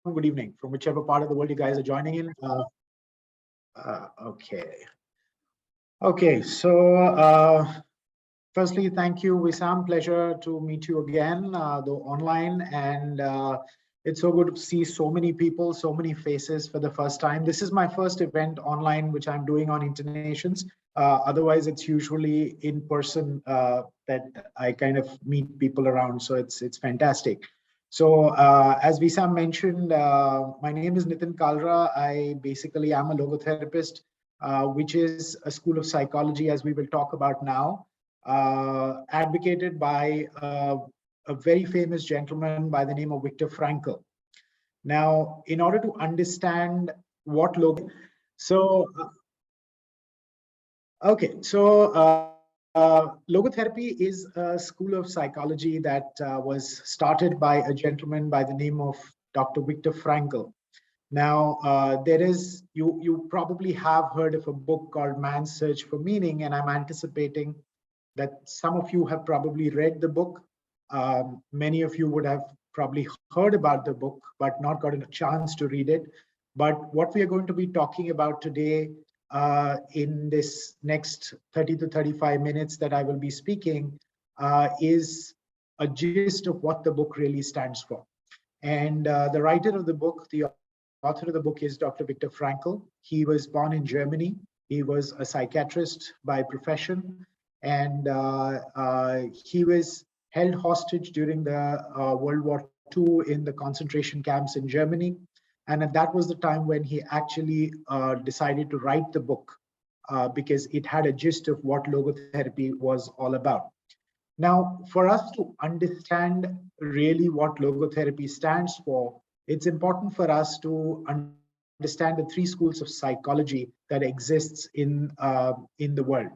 good evening, from whichever part of the world you guys are joining in. Okay. Okay, so firstly, thank you, Wissam. Pleasure to meet you again, though online. And it's so good to see so many people, so many faces for the first time. This is my first event online, which I'm doing on Internations. Otherwise, it's usually in person that I kind of meet people around. So it's fantastic. So as Wissam mentioned, my name is Nitin Kalra. I basically am a logotherapist, which is a school of psychology, as we will talk about now, advocated by a very famous gentleman by the name of Viktor Frankl. Now, in order to understand what logotherapy is a school of psychology that was started by a gentleman by the name of Dr. Viktor Frankl. Now, you probably have heard of a book called Man's Search for Meaning, and I'm anticipating that some of you have probably read the book. Many of you would have probably heard about the book, but not gotten a chance to read it. But what we are going to be talking about today in this next 30 to 35 minutes that I will be speaking is a gist of what the book really stands for. And the writer of the book, the author of the book is Dr. Viktor Frankl. He was born in Germany. He was a psychiatrist by profession, and he was held hostage during the World War II in the concentration camps in Germany. And that was the time when he actually decided to write the book because it had a gist of what logotherapy was all about. Now, for us to understand really what logotherapy stands for, it's important for us to understand the three schools of psychology that exists in the world.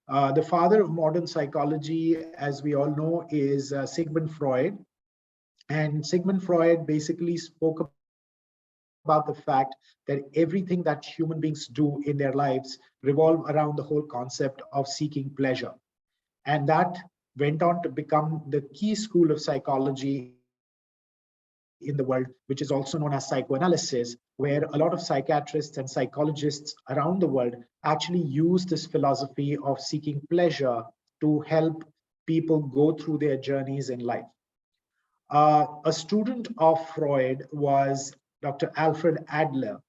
The father of modern psychology, as we all know, is Sigmund Freud. And Sigmund Freud basically spoke about the fact that everything that human beings do in their lives revolve around the whole concept of seeking pleasure. And that went on to become the key school of psychology in the world, which is also known as psychoanalysis, where a lot of psychiatrists and psychologists around the world actually use this philosophy of seeking pleasure to help people go through their journeys in life. A student of Freud was Dr. Alfred Adler,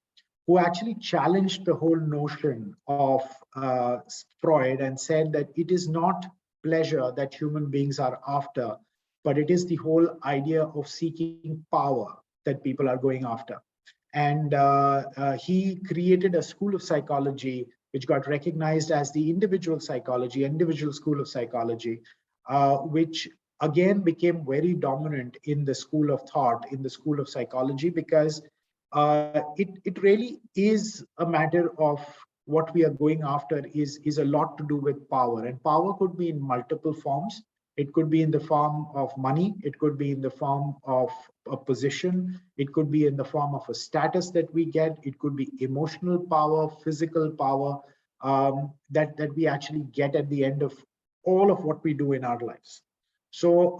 who actually challenged the whole notion of Freud and said that it is not pleasure that human beings are after, but it is the whole idea of seeking power that people are going after. And he created a school of psychology which got recognized as the individual school of psychology, which again became very dominant in the school of thought, in the school of psychology, because it really is a matter of what we are going after is a lot to do with power. And power could be in multiple forms. It could be in the form of money. It could be in the form of a position. It could be in the form of a status that we get. It could be emotional power, physical power that we actually get at the end of all of what we do in our lives. So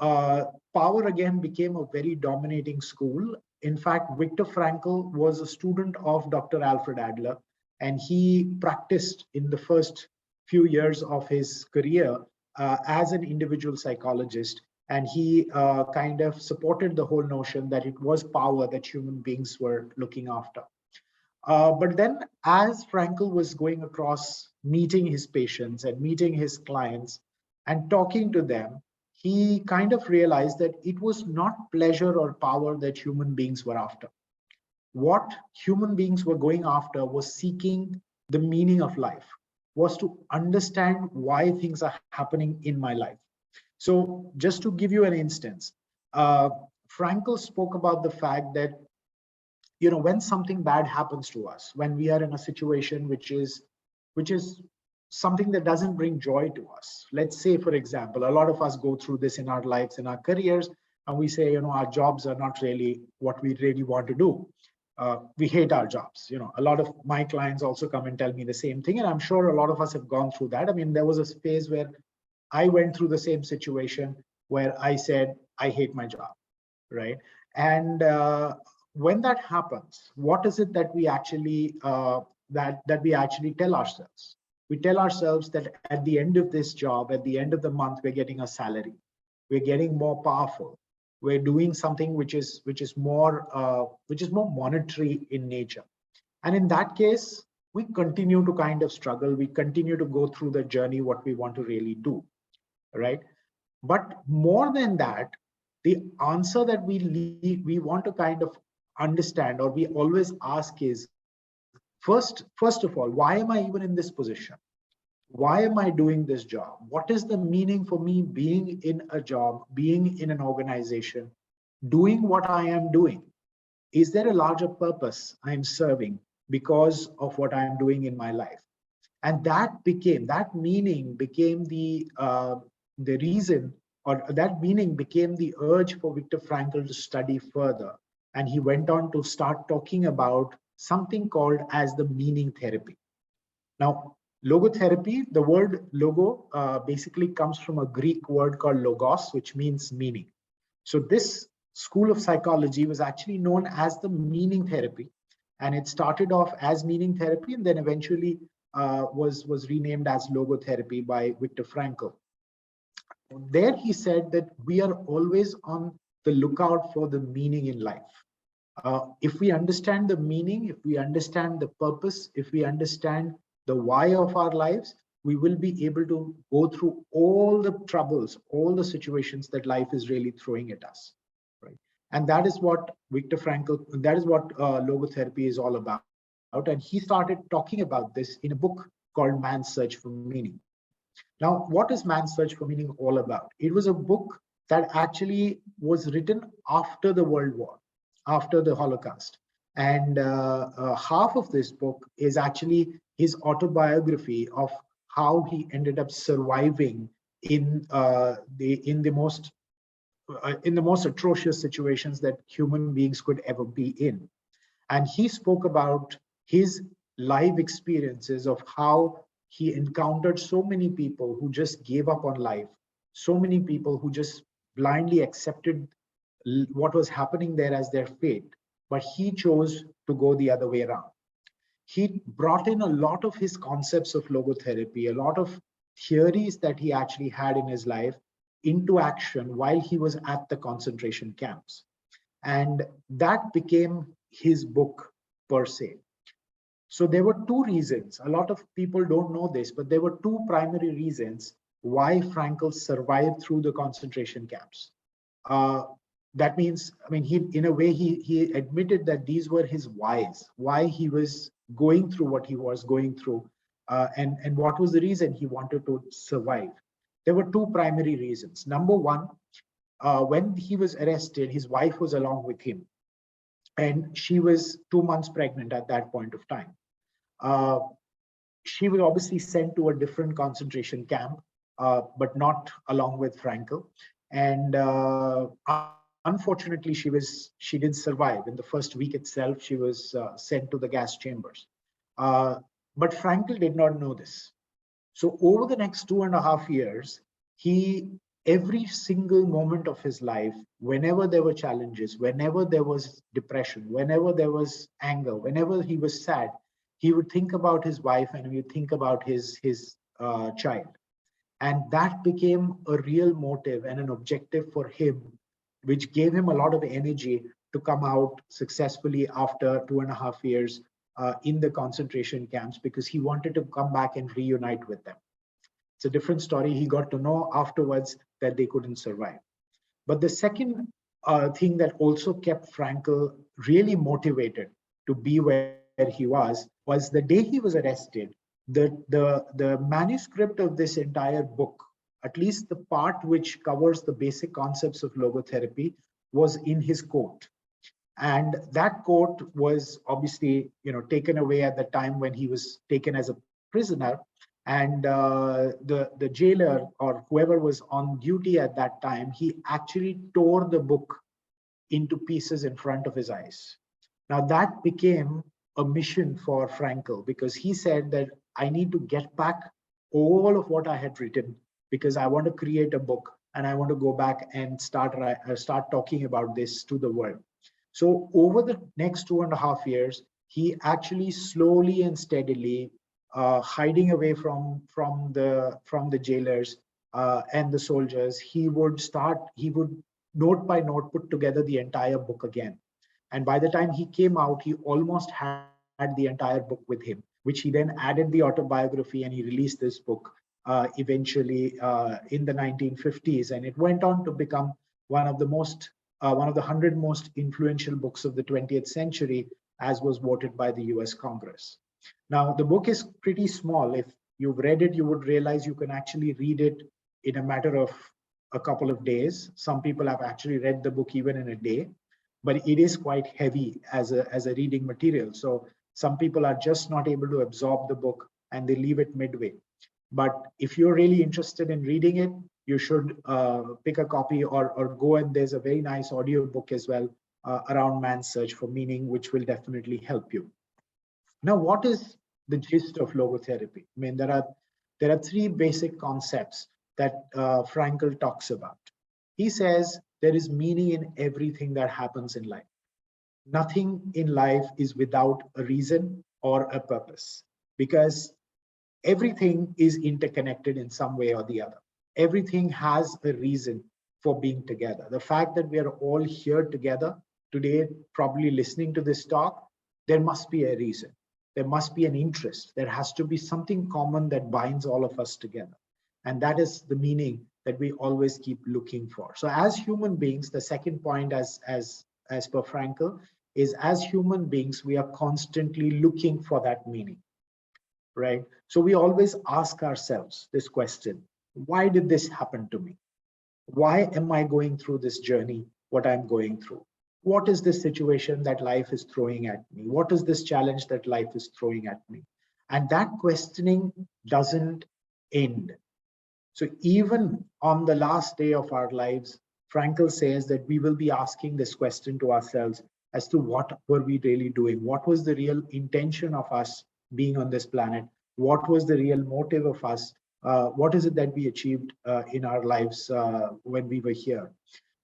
power again became a very dominating school. In fact, Viktor Frankl was a student of Dr. Alfred Adler, and he practiced in the first few years of his career as an individual psychologist. And he kind of supported the whole notion that it was power that human beings were looking after. But then as Frankl was going across meeting his patients and meeting his clients and talking to them, he kind of realized that it was not pleasure or power that human beings were after. What human beings were going after was seeking the meaning of life, was to understand why things are happening in my life. So just to give you an instance, Frankl spoke about the fact that, you know, when something bad happens to us, when we are in a situation which is something that doesn't bring joy to us. Let's say, for example, a lot of us go through this in our lives, in our careers, and we say, you know, our jobs are not really what we really want to do. We hate our jobs. You know, a lot of my clients also come and tell me the same thing, and I'm sure a lot of us have gone through that. I mean, there was a phase where I went through the same situation where I said, I hate my job, right? And when that happens, what is it that we actually that we actually tell ourselves? We tell ourselves that at the end of this job, at the end of the month, we're getting a salary, we're getting more powerful, we're doing something which is more monetary in nature. And in that case, we continue to kind of struggle. We continue to go through the journey, what we want to really do, right? But more than that, the answer that we want to kind of understand, or we always ask is, first of all, why am I even in this position? Why am I doing this job? What is the meaning for me being in a job, being in an organization, doing what I am doing? Is there a larger purpose I'm serving because of what I'm doing in my life? And that meaning became the reason, or that meaning became the urge for Viktor Frankl to study further. And he went on to start talking about something called as the meaning therapy. Now, logotherapy, the word logo basically comes from a Greek word called logos, which means meaning. So this school of psychology was actually known as the meaning therapy, and it started off as meaning therapy and then eventually was renamed as logotherapy by Viktor Frankl. There he said that we are always on the lookout for the meaning in life. If we understand the meaning, if we understand the purpose, if we understand the why of our lives, we will be able to go through all the troubles, all the situations that life is really throwing at us, right? And that is what Viktor Frankl, that is what logotherapy is all about. And he started talking about this in a book called Man's Search for Meaning. Now, what is Man's Search for Meaning all about? It was a book that actually was written after the World War, after the Holocaust. And half of this book is actually his autobiography of how he ended up surviving in the most atrocious situations that human beings could ever be in. And he spoke about his live experiences of how he encountered so many people who just gave up on life, so many people who just blindly accepted what was happening there as their fate, but he chose to go the other way around. He brought in a lot of his concepts of logotherapy, a lot of theories that he actually had in his life into action while he was at the concentration camps. And that became his book per se. So there were two reasons. A lot of people don't know this, but there were two primary reasons why Frankl survived through the concentration camps. That means, I mean, in a way, he admitted that these were his whys, why he was going through what he was going through, and what was the reason he wanted to survive. There were two primary reasons. Number one, when he was arrested, his wife was along with him, and she was 2 months pregnant at that point of time. She was obviously sent to a different concentration camp, but not along with Frankl. And unfortunately, she didn't survive. In the first week itself, she was sent to the gas chambers. But Frankl did not know this. So over the next 2.5 years, every single moment of his life, whenever there were challenges, whenever there was depression, whenever there was anger, whenever he was sad, he would think about his wife and he would think about his child. And that became a real motive and an objective for him, which gave him a lot of energy to come out successfully after 2.5 years in the concentration camps, because he wanted to come back and reunite with them. It's a different story. He got to know afterwards that they couldn't survive. But the second thing that also kept Frankl really motivated to be where he was the day he was arrested. The manuscript of this entire book, at least the part which covers the basic concepts of logotherapy, was in his coat. And that coat was obviously, taken away at the time when he was taken as a prisoner. And the jailer or whoever was on duty at that time, he actually tore the book into pieces in front of his eyes. Now that became a mission for Frankl, because he said that I need to get back all of what I had written, because I want to create a book and I want to go back and start talking about this to the world. So over the next 2.5 years, he actually slowly and steadily, hiding away from the jailers and the soldiers, he would note by note put together the entire book again. And by the time he came out, he almost had the entire book with him, which he then added the autobiography, and he released this book eventually in the 1950s. And it went on to become one of the 100 most influential books of the 20th century, as was voted by the US Congress. Now, the book is pretty small. If you've read it, you would realize you can actually read it in a matter of a couple of days. Some people have actually read the book even in a day, but it is quite heavy as a reading material. So some people are just not able to absorb the book and they leave it midway. But if you're really interested in reading it, you should pick a copy or go, and there's a very nice audio book as well around man's search for meaning, which will definitely help you. Now, what is the gist of logotherapy? I mean, there are three basic concepts that Frankl talks about. He says there is meaning in everything that happens in life. Nothing in life is without a reason or a purpose, because everything is interconnected in some way or the other. Everything has a reason for being together. The fact that we are all here together today, probably listening to this talk, there must be a reason. There must be an interest. There has to be something common that binds all of us together. And that is the meaning that we always keep looking for. So as human beings, the second point, as per Frankl, is as human beings, we are constantly looking for that meaning, right? So we always ask ourselves this question: why did this happen to me? Why am I going through this journey, what I'm going through? What is this situation that life is throwing at me? What is this challenge that life is throwing at me? And that questioning doesn't end. So even on the last day of our lives, Frankl says that we will be asking this question to ourselves as to what were we really doing? What was the real intention of us being on this planet? What was the real motive of us? What is it that we achieved in our lives when we were here?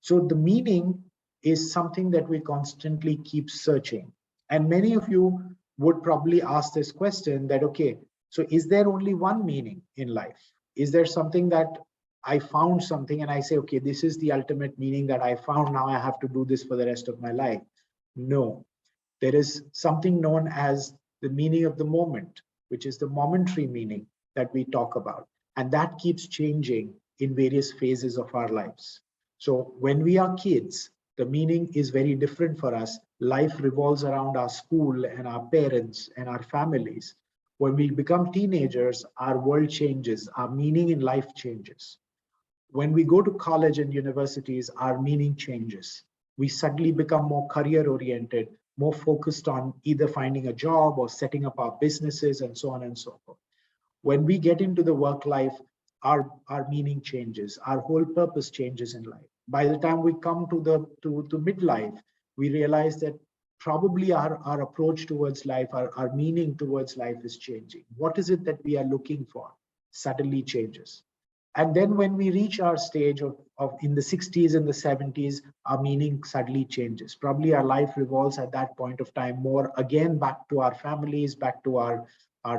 So the meaning is something that we constantly keep searching. And many of you would probably ask this question that, okay, so is there only one meaning in life? Is there something that I found something and I say, okay, this is the ultimate meaning that I found, now I have to do this for the rest of my life? No, there is something known as the meaning of the moment, which is the momentary meaning that we talk about. And that keeps changing in various phases of our lives. So when we are kids, the meaning is very different for us. Life revolves around our school and our parents and our families. When we become teenagers, our world changes, our meaning in life changes. When we go to college and universities, our meaning changes. We suddenly become more career oriented, more focused on either finding a job or setting up our businesses and so on and so forth. When we get into the work life, our meaning changes, our whole purpose changes in life. By the time we come to midlife, we realize that probably our approach towards life, our meaning towards life is changing. What is it that we are looking for suddenly changes. And then when we reach our stage of in the 60s and the 70s, our meaning suddenly changes. Probably our life revolves at that point of time more again back to our families, back to our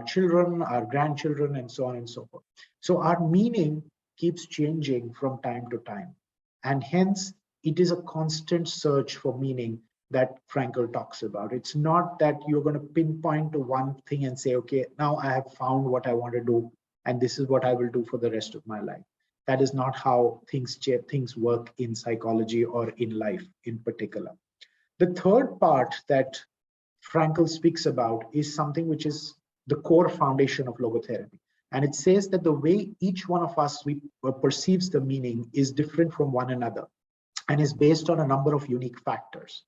children, our grandchildren, and so on and so forth. So our meaning keeps changing from time to time. And hence, it is a constant search for meaning that Frankl talks about. It's not that you're going to pinpoint to one thing and say, okay, now I have found what I want to do, and this is what I will do for the rest of my life. That is not how things work in psychology or in life in particular. The third part that Frankl speaks about is something which is the core foundation of logotherapy. And it says that the way each one of us perceives the meaning is different from one another and is based on a number of unique factors.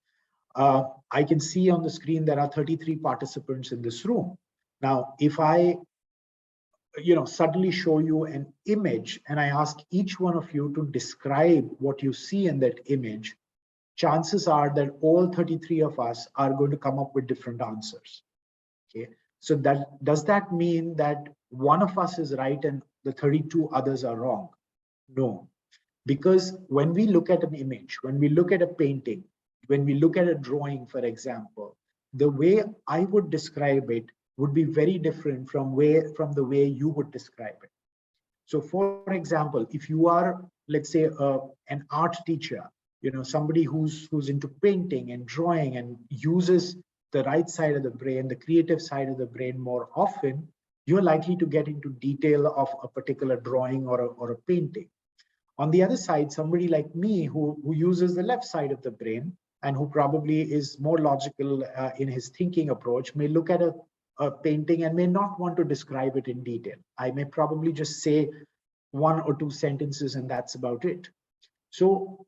I can see on the screen there are 33 participants in this room. Now, if I suddenly show you an image and I ask each one of you to describe what you see in that image, chances are that all 33 of us are going to come up with different answers. Okay, so does that mean that one of us is right and the 32 others are wrong? No, because when we look at an image, when we look at a painting, when we look at a drawing, for example, the way I would describe it would be very different from the way you would describe it. So for example, if you are, let's say, an art teacher, somebody who's into painting and drawing and uses the right side of the brain, the creative side of the brain more often, you're likely to get into detail of a particular drawing or a painting. On the other side, somebody like me who uses the left side of the brain and who probably is more logical in his thinking approach may look at a painting and may not want to describe it in detail. I may probably just say one or two sentences and that's about it. So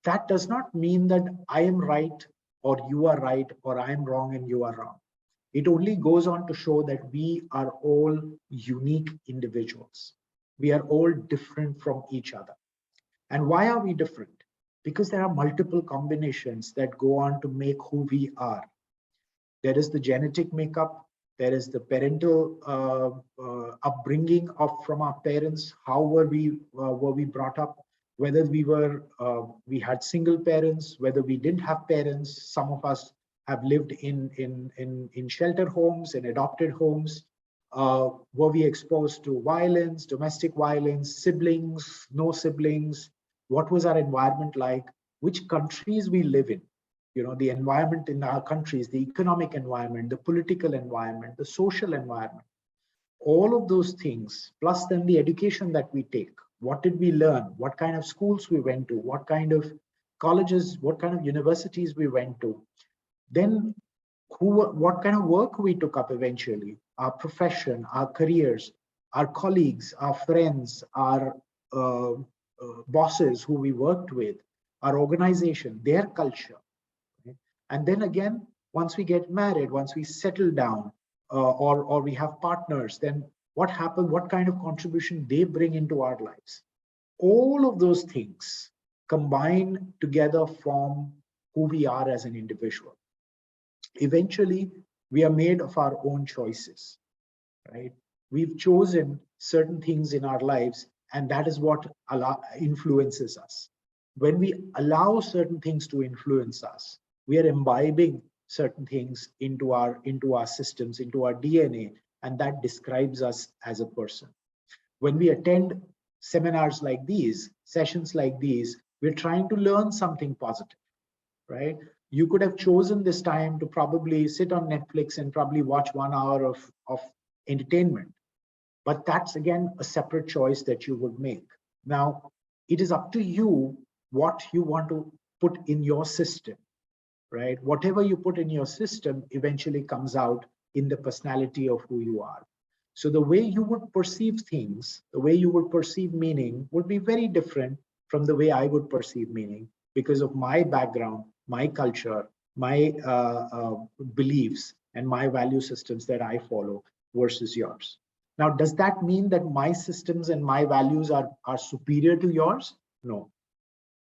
that does not mean that I am right or you are right or I am wrong and you are wrong. It only goes on to show that we are all unique individuals. We are all different from each other. And why are we different? Because there are multiple combinations that go on to make who we are. There is the genetic makeup, there is the parental upbringing from our parents. How were we brought up? Whether we had single parents, whether we didn't have parents. Some of us have lived in shelter homes, in adopted homes. Were we exposed to violence, domestic violence, siblings, no siblings? What was our environment like? Which countries we live in? The environment in our countries, the economic environment, the political environment, the social environment, all of those things, plus then the education that we take. What did we learn? What kind of schools we went to? What kind of colleges, what kind of universities we went to? Then what kind of work we took up eventually, our profession, our careers, our colleagues, our friends, our bosses who we worked with, our organization, their culture. And then again, once we get married, once we settle down, or we have partners, then what happens, what kind of contribution they bring into our lives. All of those things combine together form who we are as an individual. Eventually, we are made of our own choices, right? We've chosen certain things in our lives, and that is what influences us. When we allow certain things to influence us, we are imbibing certain things into our systems, into our DNA, and that describes us as a person. When we attend seminars like these, sessions like these, we're trying to learn something positive, right? You could have chosen this time to probably sit on Netflix and probably watch 1 hour of entertainment. But that's, again, a separate choice that you would make. Now, it is up to you what you want to put in your system, right? Whatever you put in your system eventually comes out in the personality of who you are. So the way you would perceive things, the way you would perceive meaning would be very different from the way I would perceive meaning because of my background, my culture, my beliefs, and my value systems that I follow versus yours. Now, does that mean that my systems and my values are superior to yours? No.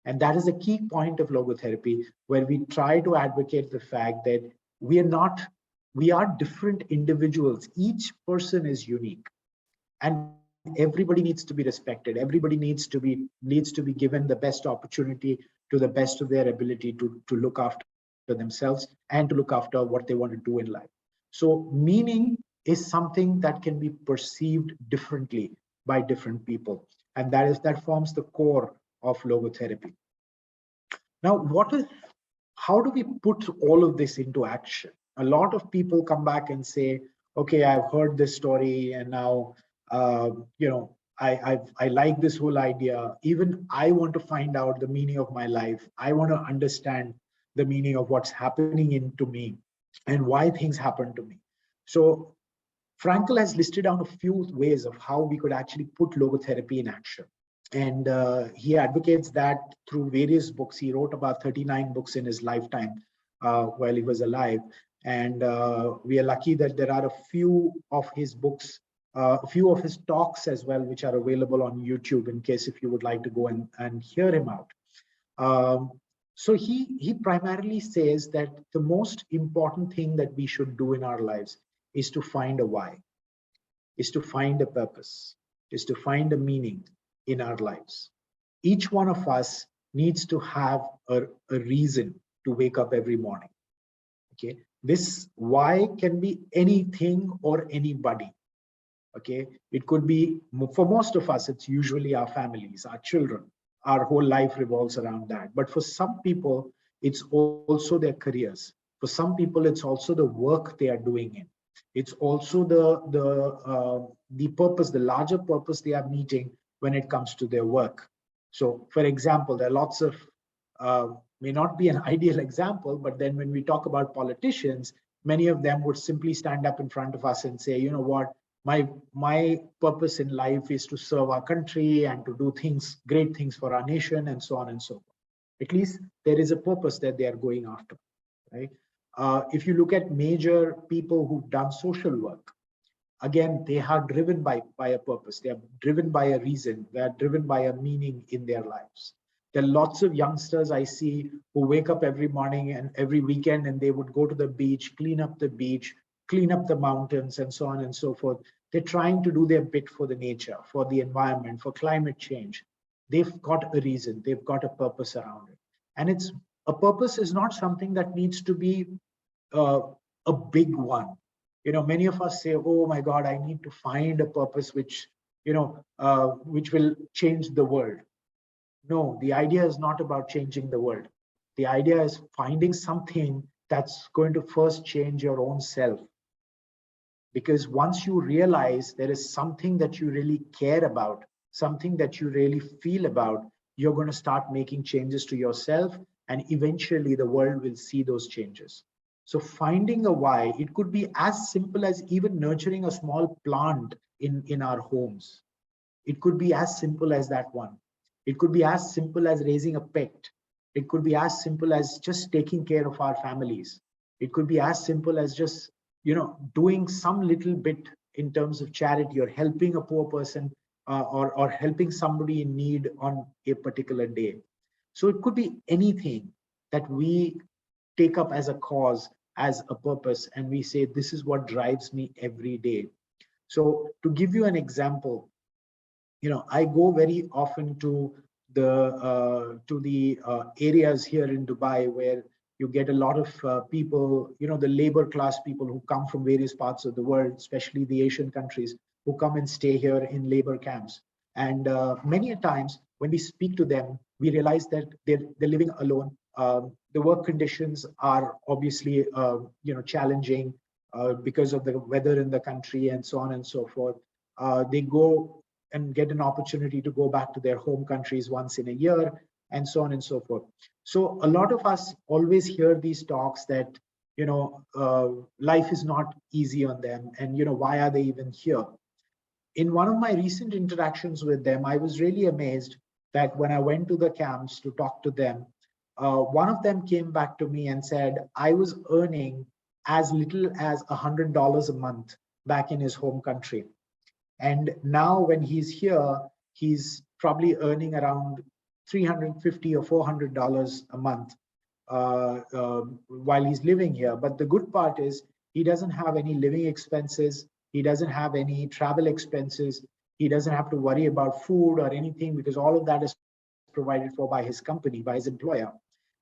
And that is a key point of logotherapy, where we try to advocate the fact that we are different individuals. Each person is unique, and everybody needs to be respected. Everybody needs to be given the best opportunity to the best of their ability to look after themselves and to look after what they want to do in life. So meaning is something that can be perceived differently by different people, and that forms the core of logotherapy. Now, how do we put all of this into action? A lot of people come back and say, okay, I've heard this story and now, I like this whole idea. Even I want to find out the meaning of my life. I want to understand the meaning of what's happening into me and why things happen to me. So Frankl has listed down a few ways of how we could actually put logotherapy in action. And he advocates that through various books. He wrote about 39 books in his lifetime while he was alive. And we are lucky that there are a few of his books, a few of his talks as well, which are available on YouTube in case if you would like to go and hear him out. So he primarily says that the most important thing that we should do in our lives is to find a why, is to find a purpose, is to find a meaning in our lives. Each one of us needs to have a reason to wake up every morning. Okay, this why can be anything or anybody. Okay, it could be, for most of us, it's usually our families, our children. Our whole life revolves around that. But for some people, it's also their careers. For some people, it's also the work they are doing in. It's also the purpose, the larger purpose they are meeting when it comes to their work. So, for example, there are lots of may not be an ideal example, but then when we talk about politicians, many of them would simply stand up in front of us and say, you know what, my purpose in life is to serve our country and to do things, great things for our nation, and so on and so forth. At least there is a purpose that they are going after, right? If you look at major people who've done social work, again, they are driven by a purpose. They are driven by a reason. They are driven by a meaning in their lives. There are lots of youngsters I see who wake up every morning and every weekend, and they would go to the beach, clean up the beach, clean up the mountains, and so on and so forth. They're trying to do their bit for the nature, for the environment, for climate change. They've got a reason. They've got a purpose around it. And it's a purpose is not something that needs to be a big one. You know, many of us say, oh my God, I need to find a purpose which, which will change the world. No, the idea is not about changing the world. The idea is finding something that's going to first change your own self. Because once you realize there is something that you really care about, something that you really feel about, you're going to start making changes to yourself, and eventually the world will see those changes. So finding a why, it could be as simple as even nurturing a small plant in our homes. It could be as simple as that one. It could be as simple as raising a pet. It could be as simple as just taking care of our families. It could be as simple as just, doing some little bit in terms of charity, or helping a poor person, or helping somebody in need on a particular day. So it could be anything that we take up as a cause, as a purpose, and we say, this is what drives me every day. So to give you an example, I go very often to the areas here in Dubai where you get a lot of people, the labor class people who come from various parts of the world, especially the Asian countries, who come and stay here in labor camps. And many a times when we speak to them, we realize that they're living alone. The work conditions are obviously, challenging because of the weather in the country and so on and so forth. They go and get an opportunity to go back to their home countries once in a year, and so on and so forth. So a lot of us always hear these talks that, life is not easy on them, and, why are they even here? In one of my recent interactions with them, I was really amazed that when I went to the camps to talk to them, one of them came back to me and said, I was earning as little as $100 a month back in his home country. And now when he's here, he's probably earning around $350 or $400 a month while he's living here. But the good part is he doesn't have any living expenses. He doesn't have any travel expenses. He doesn't have to worry about food or anything, because all of that is provided for by his company, by his employer.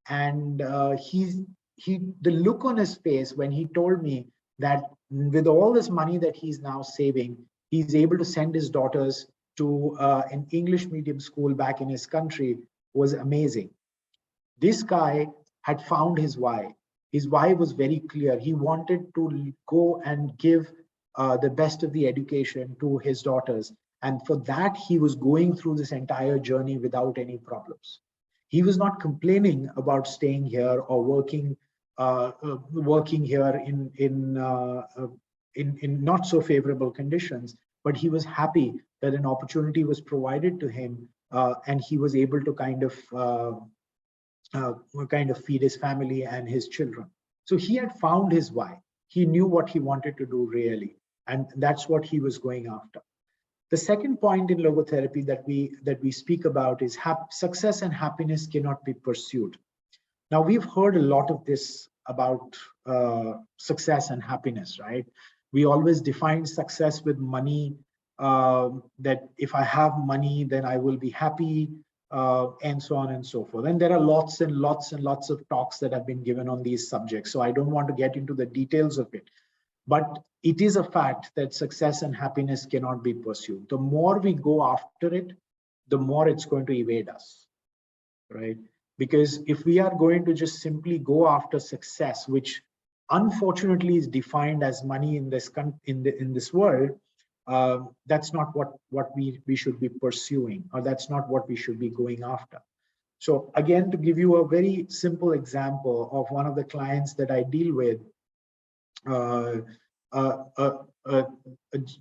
And the look on his face when he told me that with all this money that he's now saving, he's able to send his daughters to an English medium school back in his country, was amazing. This guy had found his why. His why was very clear. He wanted to go and give the best of the education to his daughters. And for that, he was going through this entire journey without any problems. He was not complaining about staying here or working here in not so favorable conditions, but he was happy that an opportunity was provided to him, and he was able to kind of feed his family and his children. So he had found his why. He knew what he wanted to do really, and that's what he was going after. The second point in logotherapy that we speak about is success and happiness cannot be pursued. Now, we've heard a lot of this about success and happiness, right? We always define success with money, that if I have money, then I will be happy. and so on and so forth. And there are lots and lots and lots of talks that have been given on these subjects. So I don't want to get into the details of it. But it is a fact that success and happiness cannot be pursued. The more we go after it, the more it's going to evade us, right? Because if we are going to just simply go after success, which unfortunately is defined as money in this world, that's not what we should be pursuing, or that's not what we should be going after. So again, to give you a very simple example of one of the clients that I deal with, uh,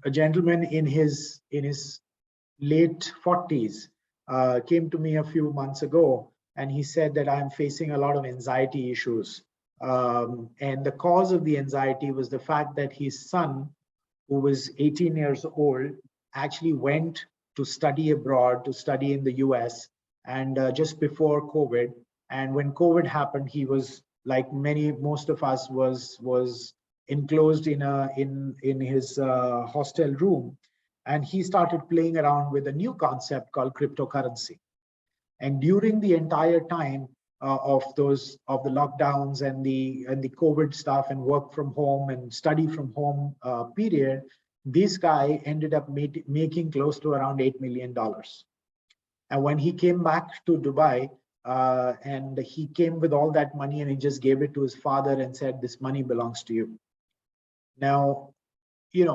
a gentleman in his late 40s came to me a few months ago, and he said that I'm facing a lot of anxiety issues. And the cause of the anxiety was the fact that his son, who was 18 years old, actually went to study abroad, to study in the US, and just before COVID. And when COVID happened, he was, like most of us, was enclosed in his hostel room, and he started playing around with a new concept called cryptocurrency. And during the entire time of the lockdowns and the COVID stuff and work from home and study from home period, this guy ended up making close to around $8 million. And when he came back to Dubai, and he came with all that money, and he just gave it to his father and said, "This money belongs to you." Now,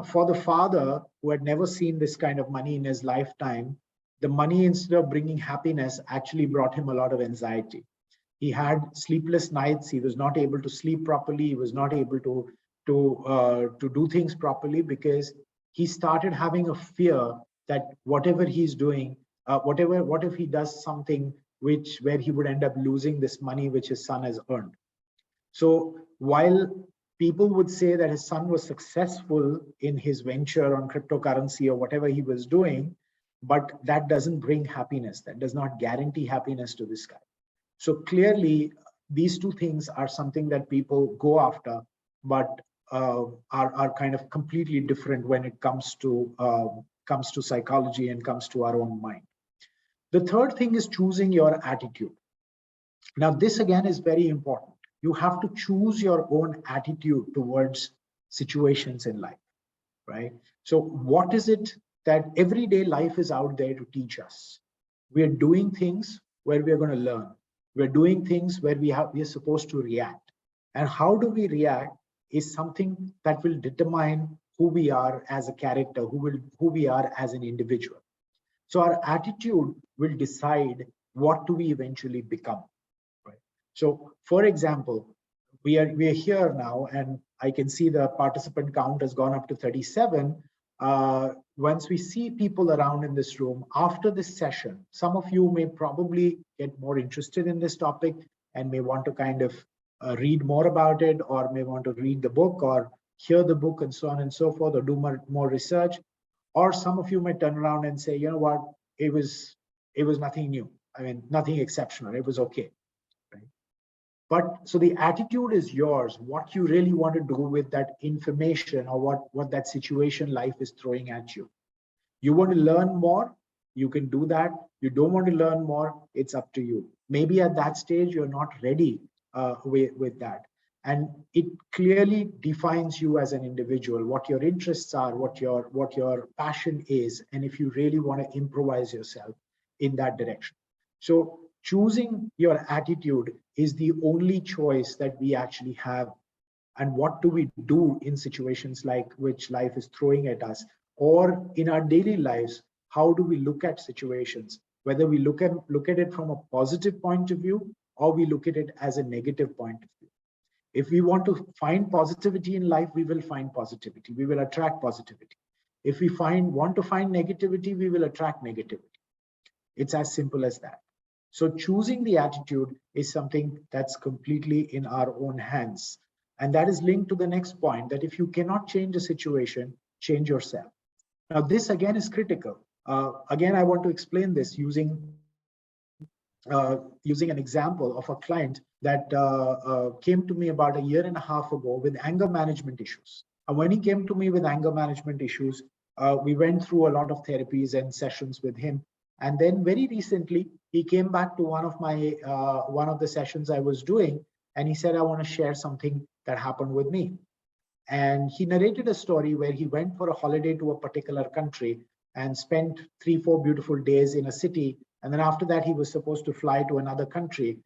for the father who had never seen this kind of money in his lifetime, the money, instead of bringing happiness, actually brought him a lot of anxiety. He had sleepless nights. He was not able to sleep properly. He was not able to do things properly, because he started having a fear that whatever he's doing, what if he does something where he would end up losing this money which his son has earned. So while people would say that his son was successful in his venture on cryptocurrency or whatever he was doing, but that doesn't bring happiness. That does not guarantee happiness to this guy. So clearly, these two things are something that people go after, but are kind of completely different when it comes to psychology and comes to our own mind. The third thing is choosing your attitude. Now, this again is very important. You have to choose your own attitude towards situations in life, right? So what is it that everyday life is out there to teach us? We're doing things where we're going to learn. We're doing things where we're supposed to react. And how do we react is something that will determine who we are as a character, who we are as an individual. So our attitude will decide what do we eventually become. So, for example, we are here now, and I can see the participant count has gone up to 37. Once we see people around in this room after this session, some of you may probably get more interested in this topic and may want to kind of read more about it, or may want to read the book or hear the book and so on and so forth, or do more research. Or some of you may turn around and say, you know what, it was nothing new. I mean, nothing exceptional. It was okay. But so the attitude is yours, what you really want to do with that information, or what that situation life is throwing at you. You want to learn more, you can do that. You don't want to learn more, it's up to you. Maybe at that stage, you're not ready with that. And it clearly defines you as an individual, what your interests are, what your passion is, and if you really want to improvise yourself in that direction. So choosing your attitude is the only choice that we actually have. And what do we do in situations like which life is throwing at us, or in our daily lives? How do we look at situations, whether we look at it from a positive point of view, or we look at it as a negative point of view? If we want to find positivity in life, we will find positivity. We will attract positivity. If we want to find negativity, we will attract negativity. It's as simple as that. So choosing the attitude is something that's completely in our own hands. And that is linked to the next point, that if you cannot change a situation, change yourself. Now, this again is critical. Again, I want to explain this using an example of a client that came to me about a year and a half ago with anger management issues. And when he came to me with anger management issues, we went through a lot of therapies and sessions with him. And then very recently, he came back to one of the sessions I was doing, and he said, I want to share something that happened with me. And he narrated a story where he went for a holiday to a particular country and spent 3-4 beautiful days in a city. And then after that, he was supposed to fly to another country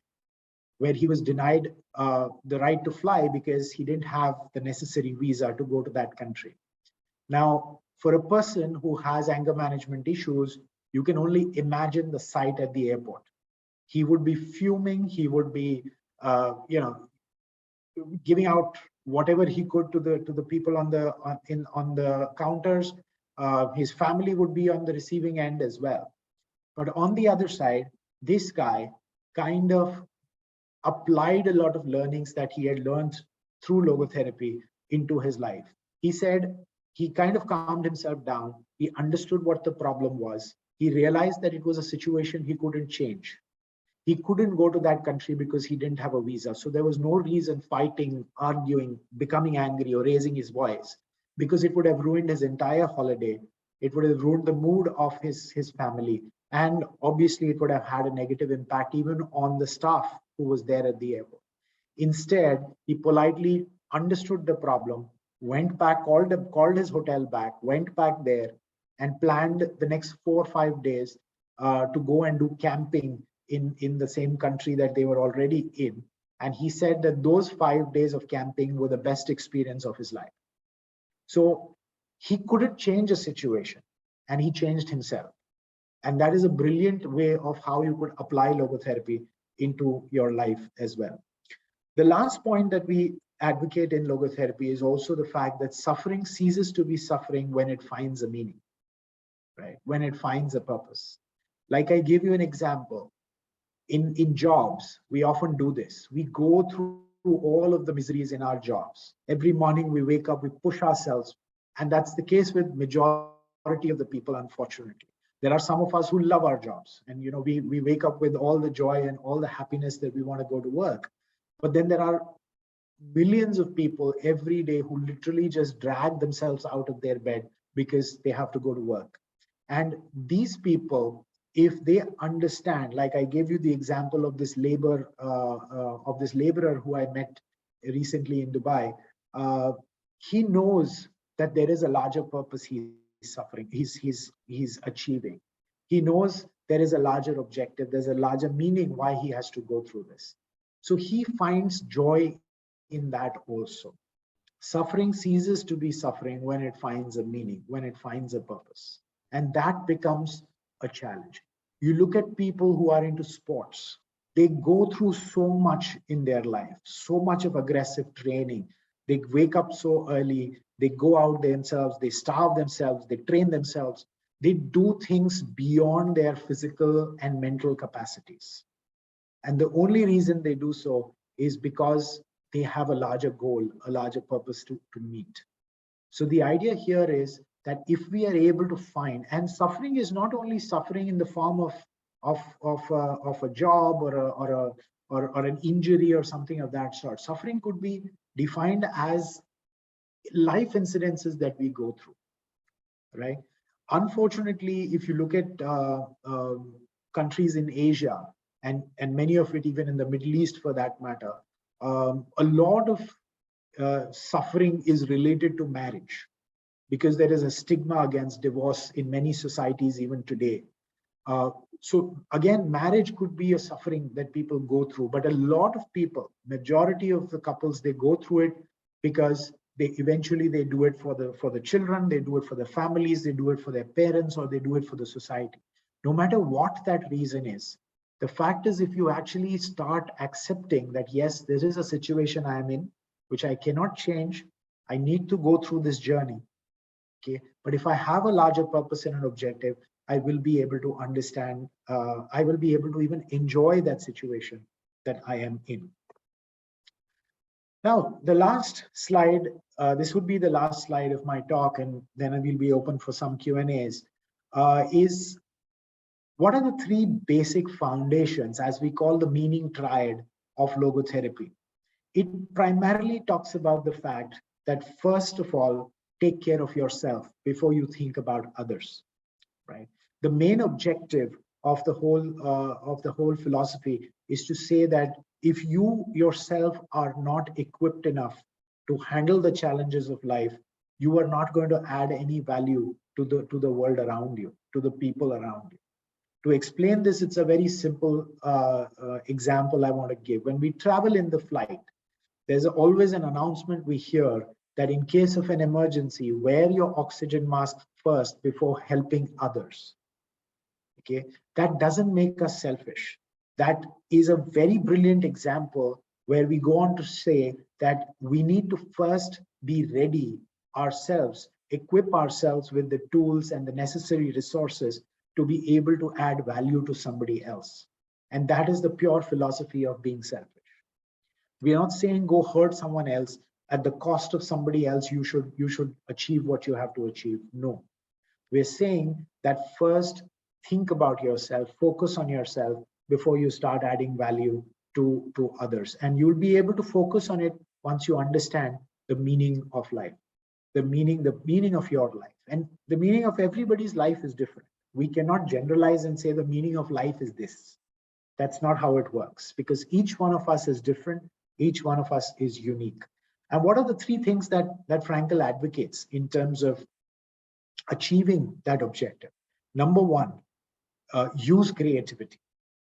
where he was denied the right to fly because he didn't have the necessary visa to go to that country. Now, for a person who has anger management issues, you can only imagine the sight at the airport. He would be fuming. He would be, giving out whatever he could to the people on the counters. His family would be on the receiving end as well. But on the other side, this guy kind of applied a lot of learnings that he had learned through logotherapy into his life. He said he kind of calmed himself down. He understood what the problem was. He realized that it was a situation he couldn't change. He couldn't go to that country because he didn't have a visa. So there was no reason fighting, arguing, becoming angry, or raising his voice, because it would have ruined his entire holiday. It would have ruined the mood of his family. And obviously, it would have had a negative impact even on the staff who was there at the airport. Instead, he politely understood the problem, went back, called his hotel back, went back there, and planned the next 4 or 5 days to go and do camping in the same country that they were already in. And he said that those 5 days of camping were the best experience of his life. So he couldn't change a situation, and he changed himself. And that is a brilliant way of how you could apply logotherapy into your life as well. The last point that we advocate in logotherapy is also the fact that suffering ceases to be suffering when it finds a meaning, right? When it finds a purpose. Like I give you an example. In jobs, we often do this. We go through all of the miseries in our jobs. Every morning we wake up, we push ourselves. And that's the case with majority of the people, unfortunately. There are some of us who love our jobs. And we wake up with all the joy and all the happiness that we want to go to work. But then there are millions of people every day who literally just drag themselves out of their bed because they have to go to work. And these people, if they understand, like I gave you the example of this laborer who I met recently in Dubai, he knows that there is a larger purpose he's suffering, he's achieving. He knows there is a larger objective, there's a larger meaning why he has to go through this. So he finds joy in that also. Suffering ceases to be suffering when it finds a meaning, when it finds a purpose. And that becomes a challenge. You look at people who are into sports, they go through so much in their life, so much of aggressive training. They wake up so early, they go out themselves, they starve themselves, they train themselves, they do things beyond their physical and mental capacities. And the only reason they do so is because they have a larger goal, a larger purpose to meet. So the idea here is that if we are able to find, and suffering is not only suffering in the form of a job or an injury or something of that sort. Suffering could be defined as life incidences that we go through, right? Unfortunately, if you look at countries in Asia and many of it even in the Middle East for that matter, a lot of suffering is related to marriage, because there is a stigma against divorce in many societies even today. So again, marriage could be a suffering that people go through, but a lot of people, majority of the couples, they go through it because they do it for the children, they do it for their families, they do it for their parents, or they do it for the society. No matter what that reason is, the fact is, if you actually start accepting that, yes, this is a situation I am in, which I cannot change, I need to go through this journey. Okay, but if I have a larger purpose and an objective, I will be able to understand, I will be able to even enjoy that situation that I am in. Now, the last slide, this would be the last slide of my talk, and then I will be open for some Q&As, is what are the 3 basic foundations, as we call the meaning triad of logotherapy? It primarily talks about the fact that, first of all, take care of yourself before you think about others, right? The main objective of the whole philosophy is to say that if you yourself are not equipped enough to handle the challenges of life, you are not going to add any value to the world around you, to the people around you. To explain this, it's a very simple example I want to give. When we travel in the flight, there's always an announcement we hear that in case of an emergency, wear your oxygen mask first before helping others. Okay, that doesn't make us selfish. That is a very brilliant example where we go on to say that we need to first be ready ourselves, equip ourselves with the tools and the necessary resources to be able to add value to somebody else. And that is the pure philosophy of being selfish. We are not saying go hurt someone else at the cost of somebody else. You should achieve what you have to achieve. No, we're saying that first think about yourself, focus on yourself before you start adding value to others. And you'll be able to focus on it once you understand the meaning of life, the meaning of your life. And the meaning of everybody's life is different. We cannot generalize and say the meaning of life is this. That's not how it works, because each one of us is different. Each one of us is unique. And what are the three things that Frankl advocates in terms of achieving that objective? Number one, use creativity.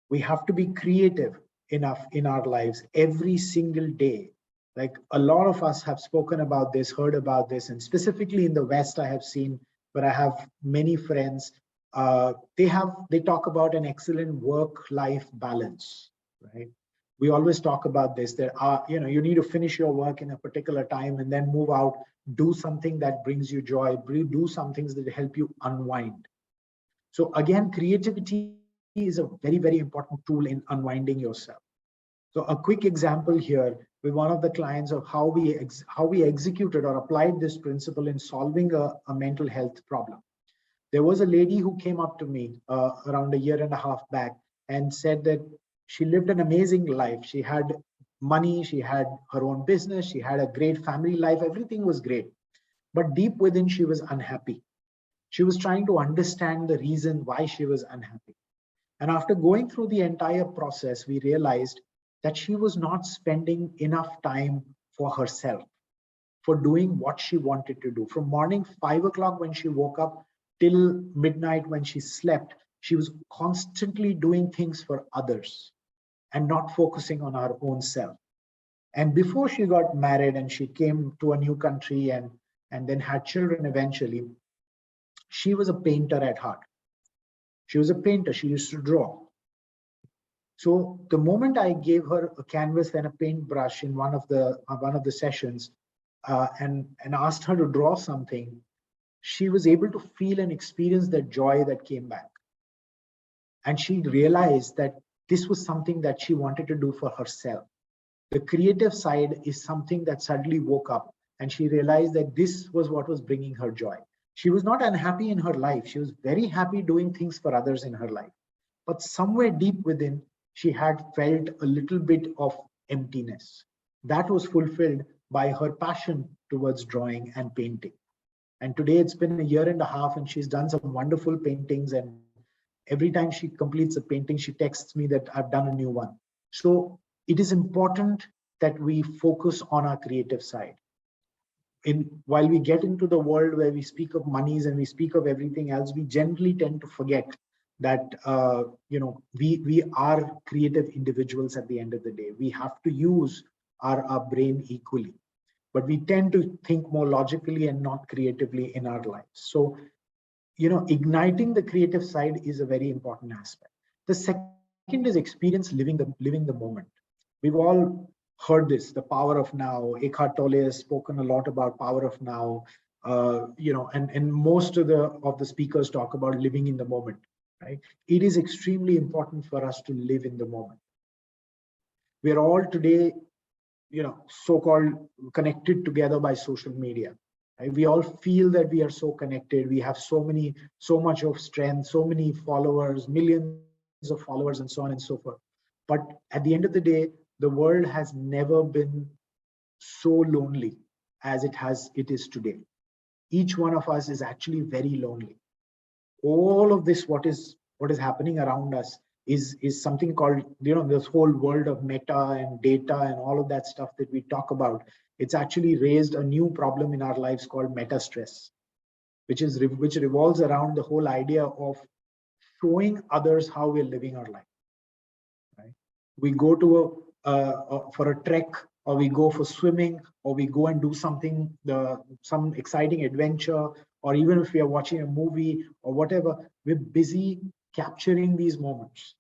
We have to be creative enough in our lives every single day. Like a lot of us have spoken about this, heard about this, and specifically in the West, I have seen, but I have many friends, they talk about an excellent work-life balance, right? We always talk about this, that you need to finish your work in a particular time and then move out, do something that brings you joy, do some things that help you unwind. So again, creativity is a very, very important tool in unwinding yourself. So a quick example here with one of the clients of how we executed or applied this principle in solving a mental health problem. There was a lady who came up to me around a year and a half back and said that she lived an amazing life. She had money, she had her own business, she had a great family life, everything was great. But deep within, she was unhappy. She was trying to understand the reason why she was unhappy. And after going through the entire process, we realized that she was not spending enough time for herself, for doing what she wanted to do. From morning 5 o'clock when she woke up till midnight when she slept, she was constantly doing things for others and not focusing on her own self. And before she got married and she came to a new country and then had children eventually, she was a painter at heart. She was a painter. She used to draw. So the moment I gave her a canvas and a paintbrush in one of the sessions and asked her to draw something, she was able to feel and experience the joy that came back. And she realized that this was something that she wanted to do for herself. The creative side is something that suddenly woke up, and she realized that this was what was bringing her joy. She was not unhappy in her life. She was very happy doing things for others in her life. But somewhere deep within, she had felt a little bit of emptiness. That was fulfilled by her passion towards drawing and painting. And today it's been a year and a half and she's done some wonderful paintings. And every time she completes a painting, she texts me that I've done a new one. So it is important that we focus on our creative side. While we get into the world where we speak of monies and we speak of everything else, we generally tend to forget that we are creative individuals at the end of the day. We have to use our brain equally, but we tend to think more logically and not creatively in our lives. So, igniting the creative side is a very important aspect. The second is experience living the moment. We've all heard this, the power of now. Eckhart Tolle has spoken a lot about power of now, and most of the speakers talk about living in the moment, right? It is extremely important for us to live in the moment. We're all today, so-called connected together by social media. Right? We all feel that we are so connected. We have so much of strength, so many followers, millions of followers, and so on and so forth. But at the end of the day, the world has never been so lonely as it is today. Each one of us is actually very lonely. all of this, what is happening around us is something called, this whole world of meta and data and all of that stuff that we talk about. It's actually raised a new problem in our lives called meta stress, which revolves around the whole idea of showing others how we're living our life. Right? We go to for a trek, or we go for swimming, or we go and do something, some exciting adventure, or even if we are watching a movie or whatever, we're busy capturing these moments,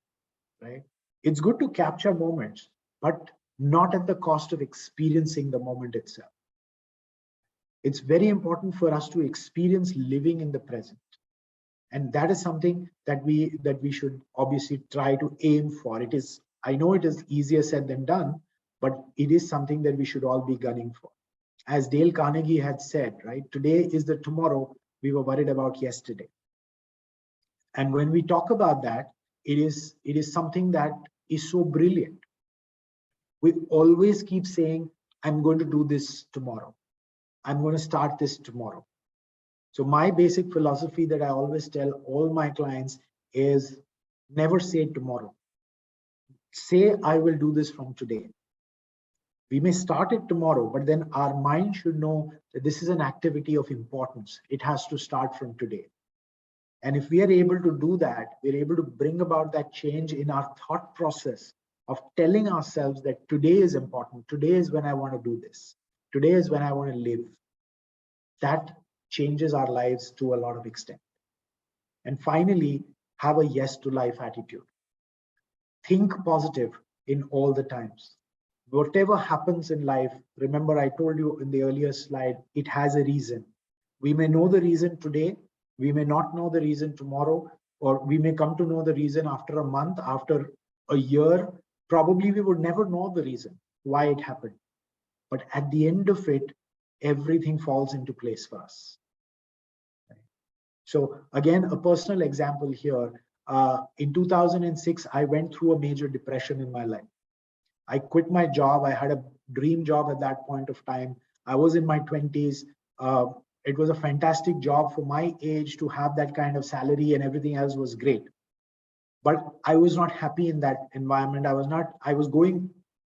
right? It's good to capture moments, but not at the cost of experiencing the moment itself. It's very important for us to experience living in the present. And that is something that we should obviously try to aim for. I know it is easier said than done, but it is something that we should all be gunning for. As Dale Carnegie had said, right, today is the tomorrow we were worried about yesterday. And when we talk about that, it is something that is so brilliant. We always keep saying, I'm going to do this tomorrow. I'm going to start this tomorrow. So my basic philosophy that I always tell all my clients is never say tomorrow. Say, I will do this from today. We may start it tomorrow, but then our mind should know that this is an activity of importance. It has to start from today. And if we are able to do that, we're able to bring about that change in our thought process of telling ourselves that today is important. Today is when I want to do this. Today is when I want to live. That changes our lives to a lot of extent. And finally, have a yes to life attitude. Think positive in all the times. Whatever happens in life, remember I told you in the earlier slide, it has a reason. We may know the reason today, we may not know the reason tomorrow, or we may come to know the reason after a month, after a year. Probably we would never know the reason why it happened. But at the end of it, everything falls into place for us. So again, a personal example here. In 2006, I went through a major depression in my life. I quit my job. I had a dream job at that point of time. I was in my 20s. It was a fantastic job for my age to have that kind of salary, and everything else was great. But I was not happy in that environment.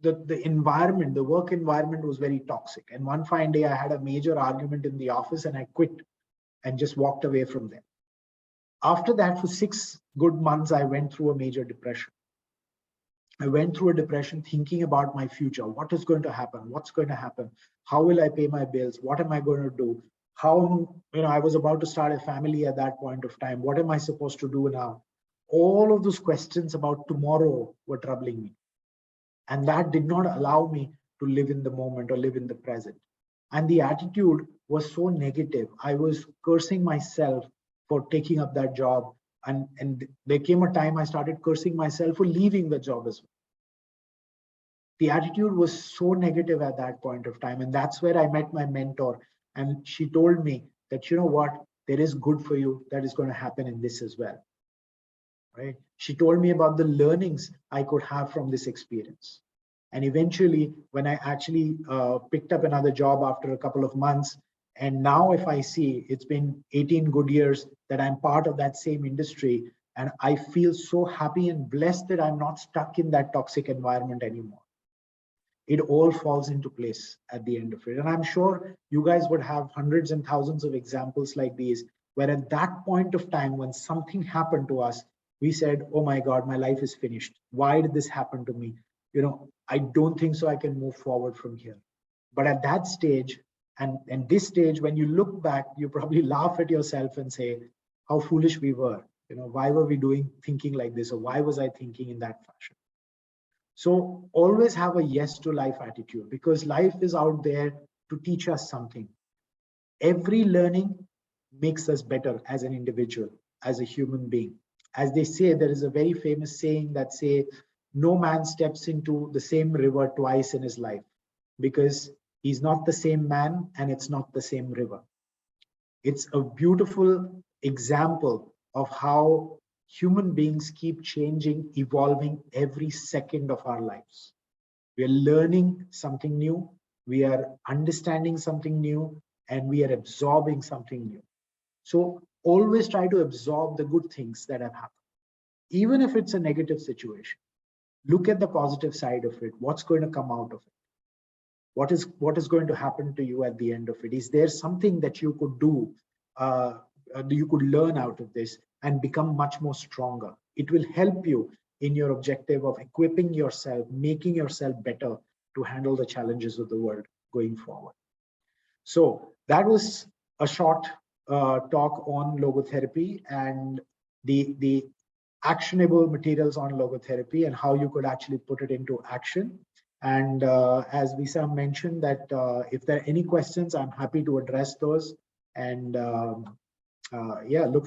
The environment, the work environment was very toxic. And one fine day I had a major argument in the office and I quit and just walked away from there. After that, for 6 good months, I went through a major depression. I went through a depression thinking about my future. What is going to happen? What's going to happen? How will I pay my bills? What am I going to do? I was about to start a family at that point of time. What am I supposed to do now? All of those questions about tomorrow were troubling me. And that did not allow me to live in the moment or live in the present. And the attitude was so negative. I was cursing myself for taking up that job. And there came a time I started cursing myself for leaving the job as well. The attitude was so negative at that point of time. And that's where I met my mentor. And she told me that, you know what, there is good for you that is going to happen in this as well. Right? She told me about the learnings I could have from this experience. And eventually, when I actually picked up another job after a couple of months, and now if I see, it's been 18 good years that I'm part of that same industry, and I feel so happy and blessed that I'm not stuck in that toxic environment anymore. It all falls into place at the end of it. And I'm sure you guys would have hundreds and thousands of examples like these, where at that point of time, when something happened to us, we said, oh my God, my life is finished. Why did this happen to me? I don't think so I can move forward from here. But at that stage, and this stage, when you look back, you probably laugh at yourself and say, how foolish we were. Why were we thinking like this? Or why was I thinking in that fashion? So always have a yes to life attitude, because life is out there to teach us something. Every learning makes us better as an individual, as a human being. As they say, there is a very famous saying that says, no man steps into the same river twice in his life, because he's not the same man and it's not the same river. It's a beautiful example of how human beings keep changing, evolving every second of our lives. We are learning something new, we are understanding something new, and we are absorbing something new. So always try to absorb the good things that have happened. Even if it's a negative situation, look at the positive side of it. What's going to come out of it? What is going to happen to you at the end of it? Is there something that you could do, you could learn out of this and become much more stronger? It will help you in your objective of equipping yourself, making yourself better to handle the challenges of the world going forward. So that was a short talk on logotherapy and the actionable materials on logotherapy and how you could actually put it into action. And as Visa mentioned, that if there are any questions, I'm happy to address those. And yeah, look